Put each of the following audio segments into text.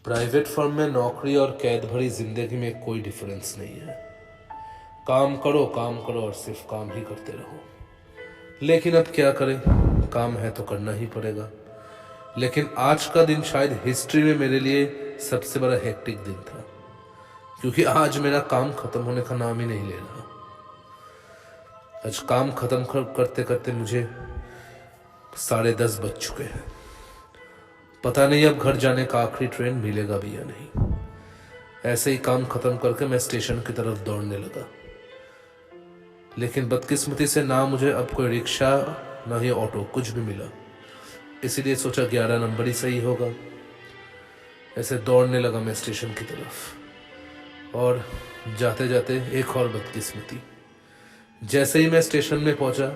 Private firm में नौकरी और कैद भरी जिंदगी में कोई डिफरेंस नहीं है। काम करो और सिर्फ काम ही करते रहो। लेकिन अब क्या करें, काम है तो करना ही पड़ेगा। लेकिन आज का दिन शायद हिस्ट्री में मेरे लिए सबसे बड़ा हेक्टिक दिन था, क्योंकि आज मेरा काम खत्म होने का नाम ही नहीं ले रहा। आज काम खत्म करते करते मुझे 10:30 बज चुके हैं। पता नहीं अब घर जाने का आखिरी ट्रेन मिलेगा भी या नहीं। ऐसे ही काम खत्म करके मैं स्टेशन की तरफ दौड़ने लगा, लेकिन बदकिस्मती से ना मुझे अब कोई रिक्शा ना ही ऑटो कुछ भी मिला। इसीलिए सोचा 11 नंबर ही सही होगा। ऐसे दौड़ने लगा मैं स्टेशन की तरफ, और जाते जाते एक और बदकिस्मती। जैसे ही मैं स्टेशन में पहुंचा,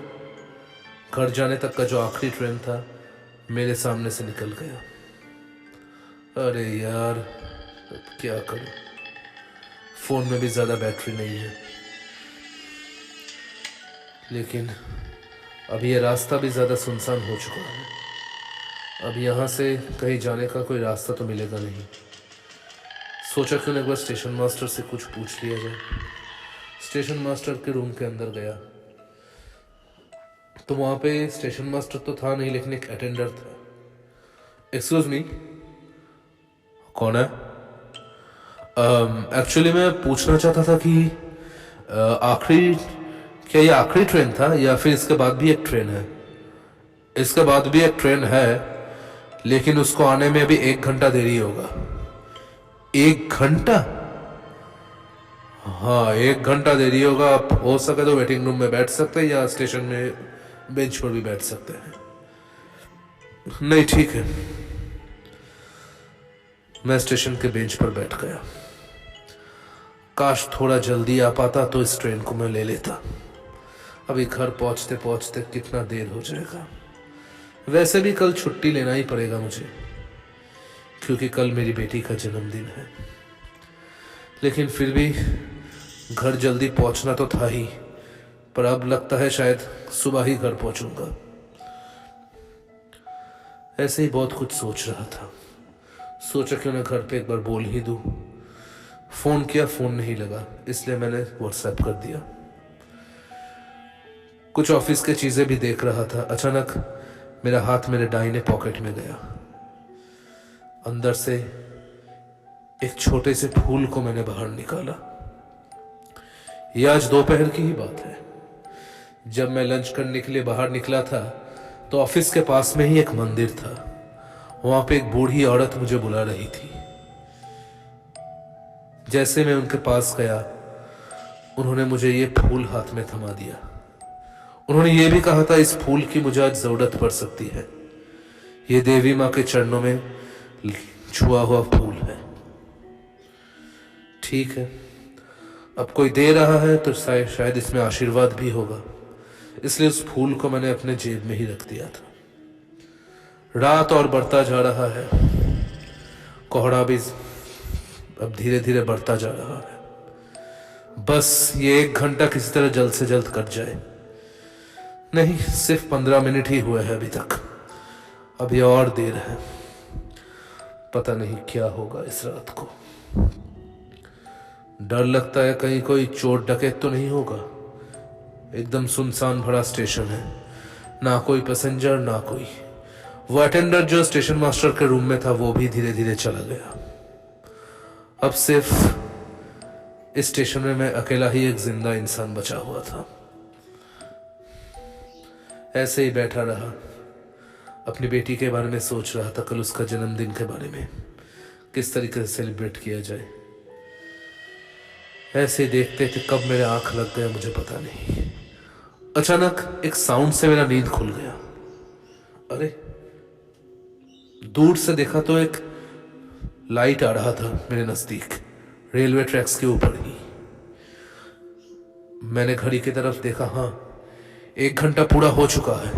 घर जाने तक का जो आखिरी ट्रेन था मेरे सामने से निकल गया। अरे यार, अब क्या करूं। फोन में भी ज्यादा बैटरी नहीं है, लेकिन अब ये रास्ता भी ज्यादा सुनसान हो चुका है। अब यहाँ से कहीं जाने का कोई रास्ता तो मिलेगा नहीं। सोचा क्यों एक बार स्टेशन मास्टर से कुछ पूछ लिया जाए। स्टेशन मास्टर के रूम के अंदर गया तो वहां पे स्टेशन मास्टर तो था नहीं, लेकिन एक अटेंडर था। एक्सक्यूज मी, कौन है? एक्चुअली मैं पूछना चाहता था कि क्या ये आखिरी ट्रेन था या फिर इसके बाद भी एक ट्रेन है? इसके बाद भी एक ट्रेन है, लेकिन उसको आने में अभी 1 घंटा देरी होगा। 1 घंटा? हाँ, 1 घंटा देरी होगा। आप हो सके तो वेटिंग रूम में बैठ सकते हैं या स्टेशन में बेंच पर भी बैठ सकते हैं। नहीं, ठीक है। मैं स्टेशन के बेंच पर बैठ गया। काश थोड़ा जल्दी आ पाता तो इस ट्रेन को मैं ले लेता। अभी घर पहुंचते पहुंचते कितना देर हो जाएगा। वैसे भी कल छुट्टी लेना ही पड़ेगा मुझे, क्योंकि कल मेरी बेटी का जन्मदिन है। लेकिन फिर भी घर जल्दी पहुंचना तो था ही, पर अब लगता है शायद सुबह ही घर पहुंचूंगा। ऐसे ही बहुत कुछ सोच रहा था। सोचा क्यों ना घर पे एक बार बोल ही दूं। फोन किया, फोन नहीं लगा, इसलिए मैंने व्हाट्सएप कर दिया। कुछ ऑफिस के चीजें भी देख रहा था। अचानक मेरा हाथ मेरे दाहिने पॉकेट में गया। अंदर से एक छोटे से फूल को मैंने बाहर निकाला। यह आज दोपहर की ही बात है। जब मैं लंच करने के लिए बाहर निकला था तो ऑफिस के पास में ही एक मंदिर था। वहां पे एक बूढ़ी औरत मुझे बुला रही थी। जैसे मैं उनके पास गया, उन्होंने मुझे ये फूल हाथ में थमा दिया। उन्होंने ये भी कहा था इस फूल की मुझे आज जरूरत पड़ सकती है। ये देवी माँ के चरणों में छुआ हुआ फूल है। ठीक है, अब कोई दे रहा है तो शायद इसमें आशीर्वाद भी होगा, इसलिए उस फूल को मैंने अपने जेब में ही रख दिया था। रात और बढ़ता जा रहा है। कोहरा भी अब धीरे धीरे बढ़ता जा रहा है। बस ये 1 घंटा किसी तरह जल्द से जल्द कट जाए। नहीं, सिर्फ 15 मिनट ही हुए हैं अभी तक। अभी और देर है। पता नहीं क्या होगा इस रात को। डर लगता है कहीं कोई चोर डकैत तो नहीं होगा। एकदम सुनसान भरा स्टेशन है, ना कोई पैसेंजर ना कोई। वो अटेंडर जो स्टेशन मास्टर के रूम में था वो भी धीरे धीरे चला गया। अब सिर्फ इस स्टेशन में मैं अकेला ही एक जिंदा इंसान बचा हुआ था। ऐसे ही बैठा रहा, अपनी बेटी के बारे में सोच रहा था। कल उसका जन्मदिन के बारे में किस तरीके से सेलिब्रेट किया जाए। ऐसे ही देखते कि कब मेरे आंख लग गया मुझे पता नहीं। अचानक एक साउंड से मेरा नींद खुल गया। अरे, दूर से देखा तो एक लाइट आ रहा था मेरे नजदीक, रेलवे ट्रैक्स के ऊपर ही। मैंने घड़ी की तरफ देखा। हाँ, 1 घंटा पूरा हो चुका है।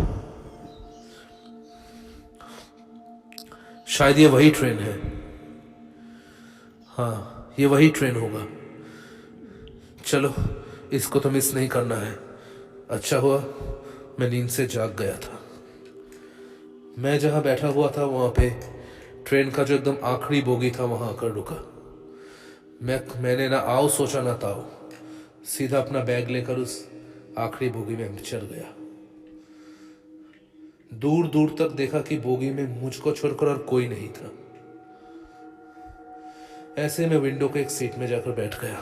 शायद ये वही ट्रेन है। हाँ, ये वही ट्रेन होगा। चलो, इसको तो मिस नहीं करना है। अच्छा हुआ मैं नींद से जाग गया था। मैं जहां बैठा हुआ था वहां पे ट्रेन का जो एकदम आखिरी बोगी था वहां आकर रुका। मैंने ना आओ सोचा ना ताओ, सीधा अपना बैग लेकर उस आखिरी बोगी में चढ़ गया। दूर दूर तक देखा कि बोगी में मुझको छोड़कर और कोई नहीं था। ऐसे में विंडो के एक सीट में जाकर बैठ गया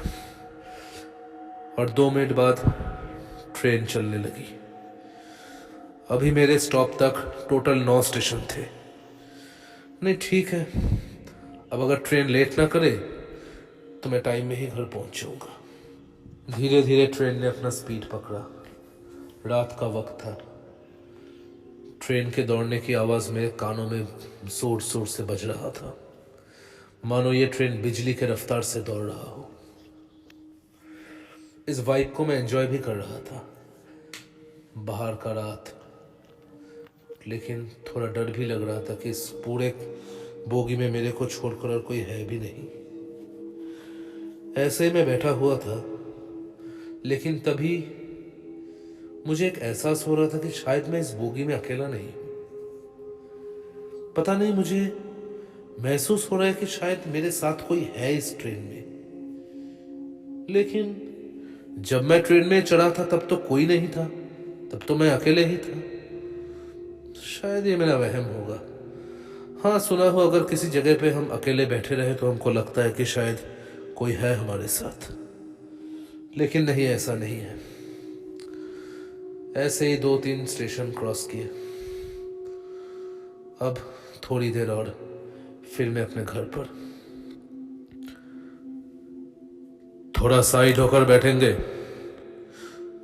और 2 मिनट बाद ट्रेन चलने लगी। अभी मेरे स्टॉप तक टोटल 9 स्टेशन थे। नहीं ठीक है, अब अगर ट्रेन लेट ना करे तो मैं टाइम में ही घर पहुंच जाऊंगा। धीरे धीरे ट्रेन ने अपना स्पीड पकड़ा। रात का वक्त था। ट्रेन के दौड़ने की आवाज मेरे कानों में जोर जोर से बज रहा था, मानो ये ट्रेन बिजली के रफ्तार से दौड़ रहा हो। इस वाइब को मैं एंजॉय भी कर रहा था। बाहर का रात, लेकिन थोड़ा डर भी लग रहा था कि इस पूरे बोगी में मेरे को छोड़कर और कोई है भी नहीं। ऐसे में बैठा हुआ था, लेकिन तभी मुझे एक एहसास हो रहा था कि शायद मैं इस बोगी में अकेला नहीं हूं। पता नहीं, मुझे महसूस हो रहा है कि शायद मेरे साथ कोई है इस ट्रेन में। लेकिन जब मैं ट्रेन में चढ़ा था तब तो कोई नहीं था, तब तो मैं अकेले ही था। शायद ये मेरा वहम होगा। हाँ, सुना हो अगर किसी जगह पे हम अकेले बैठे रहे तो हमको लगता है कि शायद कोई है हमारे साथ, लेकिन नहीं, ऐसा नहीं है। ऐसे ही 2-3 स्टेशन क्रॉस किए। अब थोड़ी देर और फिर मैं अपने घर पर। थोड़ा साइड होकर बैठेंगे?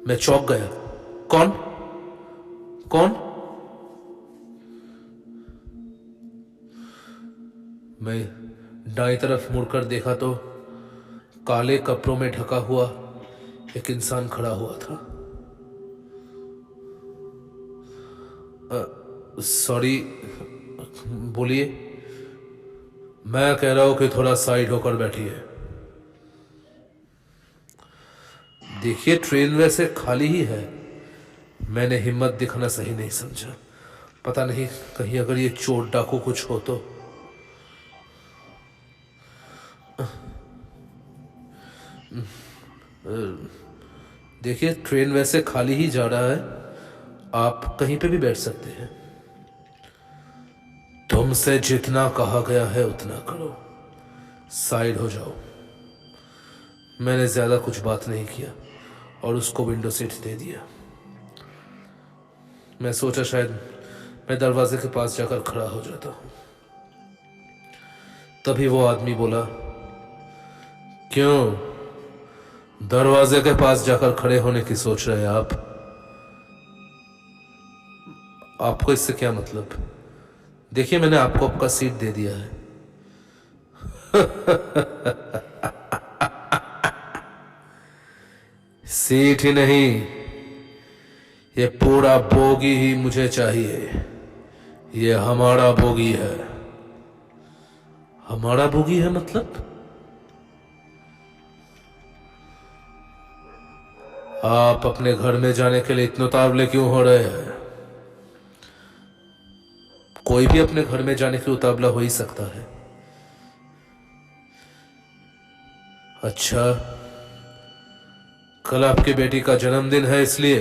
मैं चौंक गया। कौन कौन? मैं दाएं तरफ मुड़कर देखा तो काले कपड़ों में ढका हुआ एक इंसान खड़ा हुआ था। सॉरी, बोलिए। मैं कह रहा हूं कि थोड़ा साइड होकर बैठिए। देखिए, ट्रेन वैसे खाली ही है। मैंने हिम्मत दिखाना सही नहीं समझा। पता नहीं कहीं अगर ये चोर डाकू कुछ हो तो। देखिए, ट्रेन वैसे खाली ही जा रहा है, आप कहीं पे भी बैठ सकते हैं। तुमसे जितना कहा गया है उतना करो, साइड हो जाओ। मैंने ज्यादा कुछ बात नहीं किया और उसको विंडो सीट दे दिया। मैं सोचा शायद मैं दरवाजे के पास जाकर खड़ा हो जाता हूं। तभी वो आदमी बोला, क्यों दरवाजे के पास जाकर खड़े होने की सोच रहे हैं आप? आपको इससे क्या मतलब? देखिए, मैंने आपको आपका सीट दे दिया है। सीट ही नहीं, ये पूरा बोगी ही मुझे चाहिए। ये हमारा बोगी है। हमारा बोगी है मतलब? आप अपने घर में जाने के लिए इतने उतावले क्यों हो रहे हैं? कोई भी अपने घर में जाने के लिए उतावला हो ही सकता है। अच्छा, कल आपकी बेटी का जन्मदिन है इसलिए?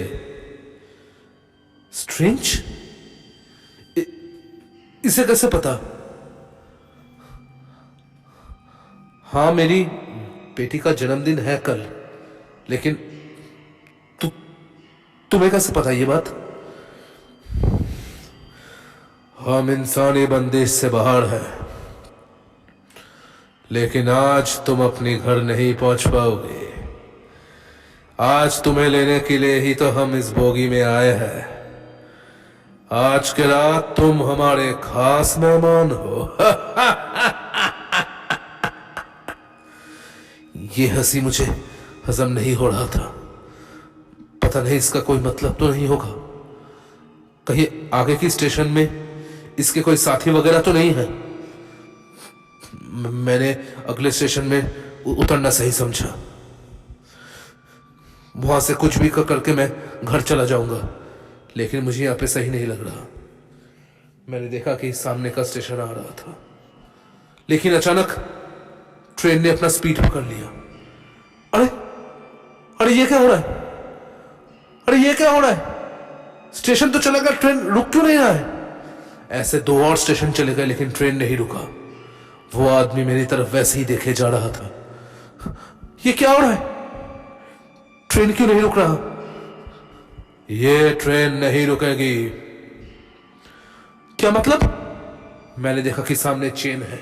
स्ट्रेंज, इसे कैसे पता? हाँ, मेरी बेटी का जन्मदिन है कल, लेकिन तुम्हें कैसे पता ये बात? हम इंसानी बंदिश से बाहर हैं, लेकिन आज तुम अपने घर नहीं पहुंच पाओगे। आज तुम्हें लेने के लिए ही तो हम इस बोगी में आए हैं। आज की रात तुम हमारे खास मेहमान हो। ये हंसी मुझे हजम नहीं हो रहा था। पता नहीं इसका कोई मतलब तो नहीं होगा। कहीं आगे की स्टेशन में इसके कोई साथी वगैरह तो नहीं है। मैंने अगले स्टेशन में उतरना सही समझा। वहां से कुछ भी करके मैं घर चला जाऊंगा, लेकिन मुझे यहाँ पे सही नहीं लग रहा। मैंने देखा कि सामने का स्टेशन आ रहा था। लेकिन अचानक ट्रेन ने अपना स्पीड पकड़ लिया। अरे अरे ये क्या हो रहा है? अरे ये क्या हो रहा है? स्टेशन तो चला गया, ट्रेन रुक क्यों नहीं रहा है? ऐसे 2 और स्टेशन चले गए लेकिन ट्रेन नहीं रुका। वो आदमी मेरी तरफ वैसे ही देखे जा रहा था। ये क्या हो रहा है? ट्रेन क्यों नहीं रुक रहा? ये ट्रेन नहीं रुकेगी। क्या मतलब? मैंने देखा कि सामने चेन है।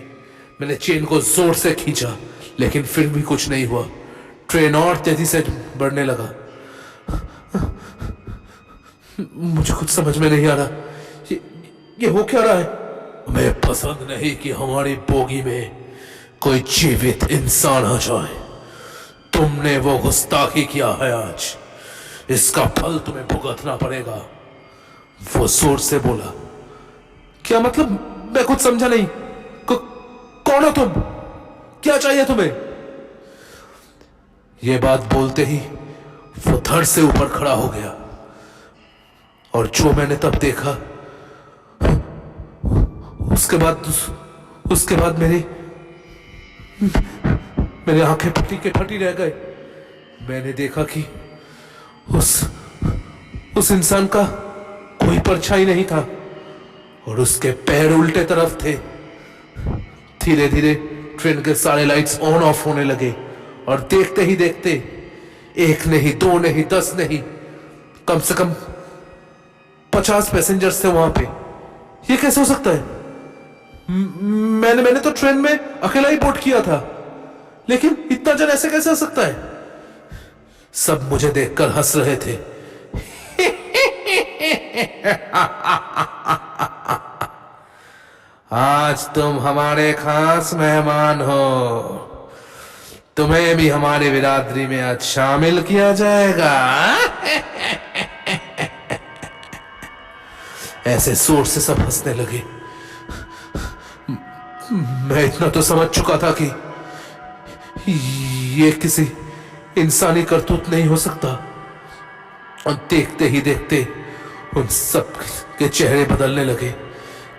मैंने चेन को जोर से खींचा लेकिन फिर भी कुछ नहीं हुआ। ट्रेन और तेजी से बढ़ने लगा। मुझे कुछ समझ में नहीं आ रहा, ये हो क्या रहा है? हमें पसंद नहीं कि हमारी बोगी में कोई जीवित इंसान आ जाए। तुमने वो गुस्ताखी किया है, आज इसका फल तुम्हें भुगतना पड़ेगा। वो जोर से बोला। क्या मतलब? मैं कुछ समझा नहीं। कौन हो तुम? क्या चाहिए तुम्हें? यह बात बोलते ही वो धड़ से ऊपर खड़ा हो गया और जो मैंने तब देखा, उसके बाद मेरी आंखें फटी के फटी रह गए। मैंने देखा कि उस इंसान का कोई परछाई नहीं था और उसके पैर उल्टे तरफ थे। धीरे धीरे ट्रेन के सारे लाइट्स ऑन ऑफ होने लगे और देखते ही देखते 1 नहीं, 2 नहीं, 10 नहीं, कम से कम 50 पैसेंजर्स थे वहां पे। ये कैसे हो सकता है? मैंने तो ट्रेन में अकेला ही बोर्ड किया था, लेकिन इतना जन ऐसे कैसे हो सकता है? सब मुझे देखकर हंस रहे थे। आज तुम हमारे खास मेहमान हो। तुम्हें भी हमारी बिरादरी में आज शामिल किया जाएगा। ऐसे जोर से सब हंसने लगे। मैं इतना तो समझ चुका था कि ये किसी इंसानी करतूत नहीं हो सकता। और देखते ही देखते उन सब के चेहरे बदलने लगे।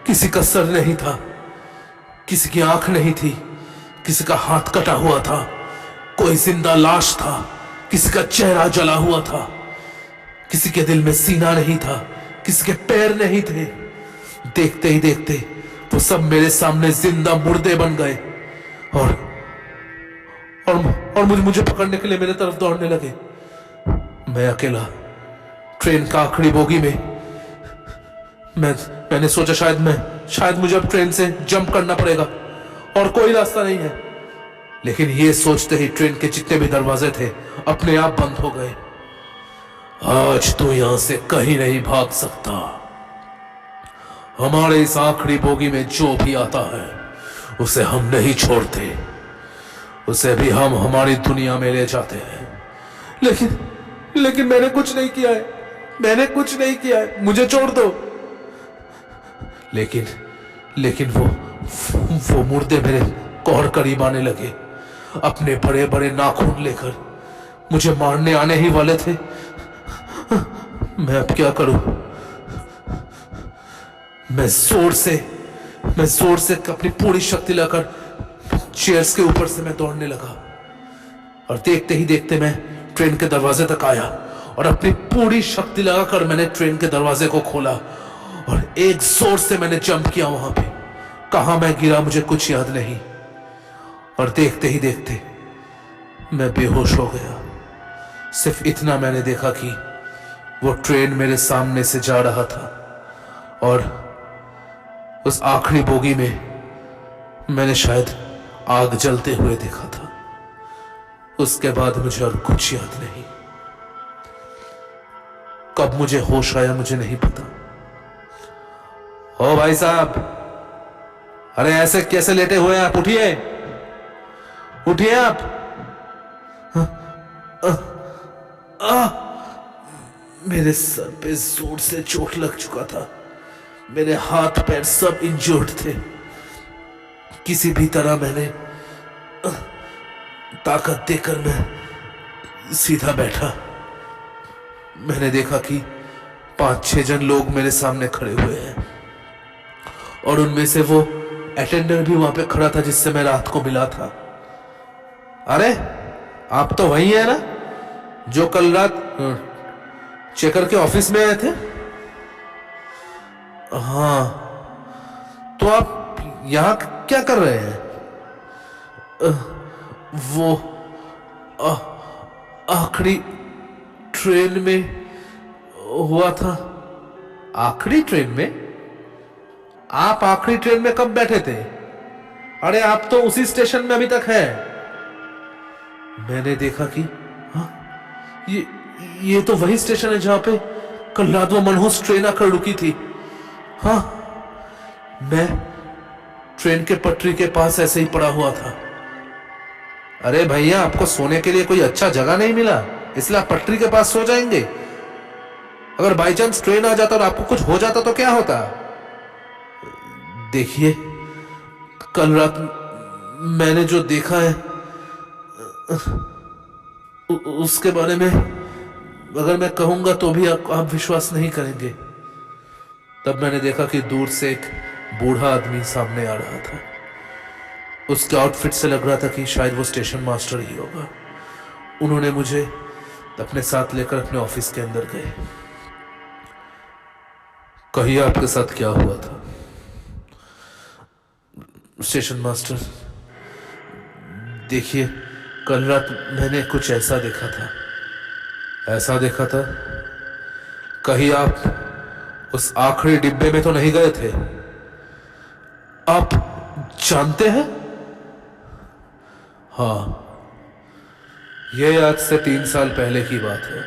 किसी का सर नहीं था, किसी की आंख नहीं थी, किसी का हाथ कटा हुआ था, कोई जिंदा लाश था, किसी का चेहरा जला हुआ था, किसी के दिल में सीना नहीं था, किसी के पैर नहीं थे। देखते ही देखते वो सब मेरे सामने जिंदा मुर्दे बन गए और मुझे पकड़ने के लिए मेरे तरफ दौड़ने लगे। मैं अकेला ट्रेन का आखिरी बोगी में। मैंने सोचा शायद मुझे अब ट्रेन से जंप करना पड़ेगा और कोई रास्ता नहीं है। लेकिन ये सोचते ही ट्रेन के जितने भी दरवाजे थे अपने आप बंद हो गए। आज तू यहां से कहीं नहीं भाग सकता। हमारे इस आखिरी बोगी में जो भी आता है उसे हम नहीं छोड़ते, उसे भी हम हमारी दुनिया में ले जाते हैं। लेकिन मैंने कुछ नहीं किया है, मैंने कुछ नहीं किया है, मुझे छोड़ दो। लेकिन वो मुर्दे मेरे कोहर करीब आने लगे। अपने बड़े बड़े नाखून लेकर मुझे मारने आने ही वाले थे। मैं अब क्या करूं? मैं जोर से अपनी पूरी शक्ति लगाकर चेयर्स के ऊपर से मैं दौड़ने लगा और देखते ही देखते मैं ट्रेन के दरवाजे तक आया और अपनी पूरी शक्ति लगाकर मैंने ट्रेन के दरवाजे को खोला और एक जोर से मैंने जंप किया। वहां पे कहां मैं गिरा मुझे कुछ याद नहीं और देखते ही देखते मैं बेहोश हो गया। सिर्फ इतना मैंने देखा कि वो ट्रेन मेरे सामने से जा रहा था और उस आखिरी बोगी में मैंने शायद आग जलते हुए देखा था। उसके बाद मुझे और कुछ याद नहीं। कब मुझे होश आया मुझे नहीं पता। ओ भाई साहब, अरे ऐसे कैसे लेटे हुए आप? उठिए उठिए आप। मेरे सर पे जोर से चोट लग चुका था। मेरे हाथ पैर सब इंजर्ड थे। किसी भी तरह मैंने ताकत देकर मैं सीधा बैठा। मैंने देखा कि 5-6 जन लोग मेरे सामने खड़े हुए हैं और उनमें से वो अटेंडर भी वहां पे खड़ा था जिससे मैं रात को मिला था। अरे आप तो वही है ना जो कल रात चेकर के ऑफिस में आए थे? हाँ, तो आप यहां क्या कर रहे हैं? वो आखिरी ट्रेन में हुआ था। आखिरी ट्रेन में? आप आखिरी ट्रेन में कब बैठे थे? अरे आप तो उसी स्टेशन में अभी तक हैं। मैंने देखा कि हाँ, ये तो वही स्टेशन है जहां पे कल रात वो मनहूस ट्रेन आकर रुकी थी। हाँ, मैं ट्रेन के पटरी के पास ऐसे ही पड़ा हुआ था। अरे भैया, आपको सोने के लिए कोई अच्छा जगह नहीं मिला इसलिए आप पटरी के पास सो जाएंगे? अगर बाई चांस ट्रेन आ जाता और आपको कुछ हो जाता तो क्या होता? देखिए, कल रात मैंने जो देखा है उसके बारे में अगर मैं कहूंगा तो भी आप विश्वास नहीं करेंगे। तब मैंने देखा कि दूर से एक बूढ़ा आदमी सामने आ रहा था। उसके आउटफिट से लग रहा था कि शायद वो स्टेशन मास्टर ही होगा। उन्होंने मुझे अपने साथ लेकर अपने ऑफिस के अंदर गए। कहिए आपके साथ क्या हुआ था? स्टेशन मास्टर, देखिए, कल रात मैंने कुछ ऐसा देखा था। ऐसा देखा था? कहीं आप उस आखिरी डिब्बे में तो नहीं गए थे? आप जानते हैं? हाँ, यह आज से 3 साल पहले की बात है।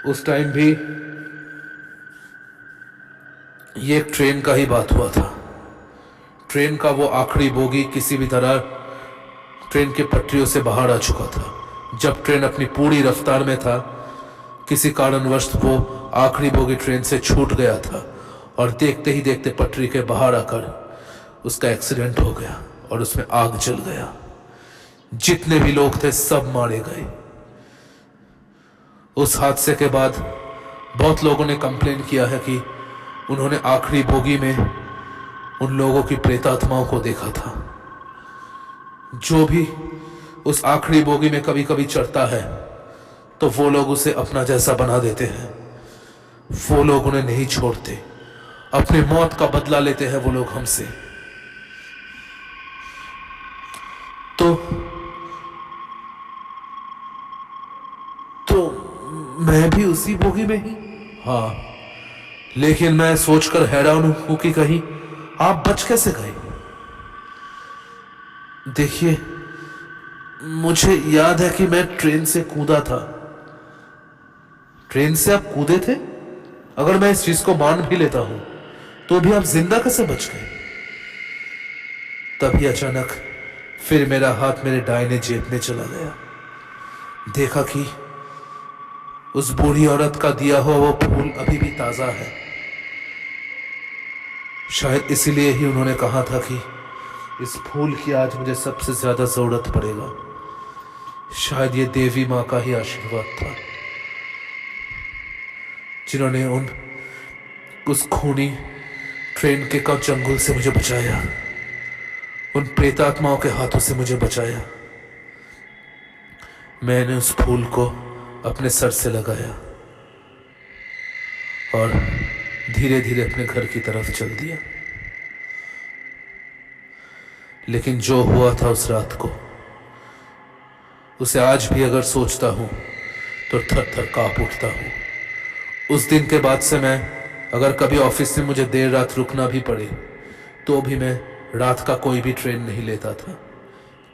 उस टाइम भी ये ट्रेन का ही बात हुआ था। ट्रेन का वो आखिरी बोगी किसी भी तरह ट्रेन के पटरियों से बाहर आ चुका था। जब ट्रेन अपनी पूरी रफ्तार में था, किसी कारणवश वो आखिरी बोगी ट्रेन से छूट गया था और देखते ही देखते पटरी के बाहर आकर उसका एक्सीडेंट हो गया और उसमें आग जल गया। जितने भी लोग थे सब मारे गए। उस हादसे के बाद बहुत लोगों ने कंप्लेन किया है कि उन्होंने आखिरी बोगी में उन लोगों की प्रेतात्माओं को देखा था। जो भी उस आखिरी बोगी में कभी कभी चढ़ता है तो वो लोग उसे अपना जैसा बना देते हैं। वो लोग उन्हें नहीं छोड़ते, अपनी मौत का बदला लेते हैं वो लोग हमसे। तो मैं भी उसी बोगी में ही? हाँ, लेकिन मैं सोचकर हैरान हूं कि कहीं आप बच कैसे गए? देखिए, मुझे याद है कि मैं ट्रेन से कूदा था। ट्रेन से आप कूदे थे? अगर मैं इस चीज को मान भी लेता हूं तो भी आप जिंदा कैसे बच गए? तभी अचानक फिर मेरा हाथ मेरे दाहिने जेब में चला गया। देखा कि उस बूढ़ी औरत का दिया हुआ वो फूल अभी भी ताजा है। शायद इसीलिए ही उन्होंने कहा था कि इस फूल की आज मुझे सबसे ज्यादा जरूरत पड़ेगा। शायद ये देवी मां का ही आशीर्वाद था जिन्होंने उस खूनी ट्रेन के चंगुल से मुझे बचाया, उन प्रेतात्माओं के हाथों से मुझे बचाया। मैंने उस फूल को अपने सर से लगाया और धीरे धीरे अपने घर की तरफ चल दिया। लेकिन जो हुआ था उस रात को, उसे आज भी अगर सोचता हूं तो थर थर कांप उठता हूं। उस दिन के बाद से मैं अगर कभी ऑफिस में मुझे देर रात रुकना भी पड़े तो भी मैं रात का कोई भी ट्रेन नहीं लेता था।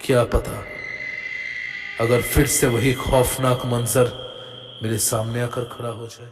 क्या पता अगर फिर से वही खौफनाक मंजर मेरे सामने आकर खड़ा हो जाए।